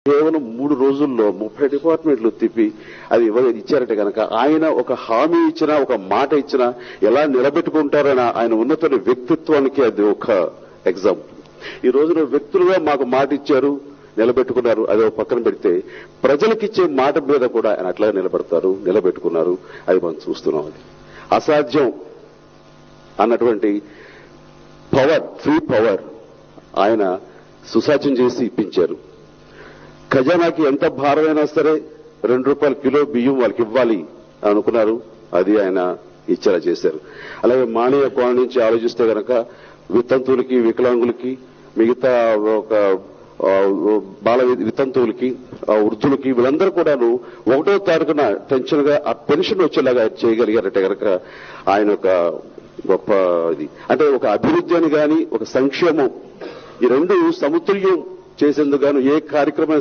కేవలం 3 రోజుల్లో 30 డిపార్ట్మెంట్లు తిప్పి అది ఇచ్చారంటే కనుక ఆయన ఒక హామీ ఇచ్చినా ఒక మాట ఇచ్చినా ఎలా నిలబెట్టుకుంటారని ఆయన ఉన్నత వ్యక్తిత్వానికి అది ఒక ఎగ్జాంపుల్. ఈ రోజున వ్యక్తులుగా మాకు మాట ఇచ్చారు, నిలబెట్టుకున్నారు. అది ఒక పక్కన పెడితే ప్రజలకిచ్చే మాట మీద కూడా ఆయన అట్లా నిలబెట్టుకున్నారు. అది మనం చూస్తున్నాం. అది అసాధ్యం అన్నటువంటి పవర్, ఫ్రీ పవర్ ఆయన సుసాధ్యం చేసి ఇప్పించారు. ఖజానాకి ఎంత భారమైనా సరే 2 రూపాయల కిలో బియ్యం వాళ్ళకి ఇవ్వాలి అనుకున్నారు. అది ఆయన ఇచ్చేలా చేశారు. అలాగే మానవీయ కోణం నుంచి ఆలోచిస్తే కనుక వితంతువులకి, వికలాంగులకి, మిగతా ఒక బాల వితంతువులకి, వృద్ధులకి, వీళ్ళందరూ కూడాను 1వ తారీఖున టెన్షన్ గా ఆ పెన్షన్ వచ్చేలాగా చేయగలిగారంటే కనుక ఆయన ఒక గొప్ప ఇది. అంటే ఒక అభివృద్ధి అని గాని ఒక సంక్షేమం, ఈ 2 సమతుల్యం చేసేందుకు గాను ఏ కార్యక్రమం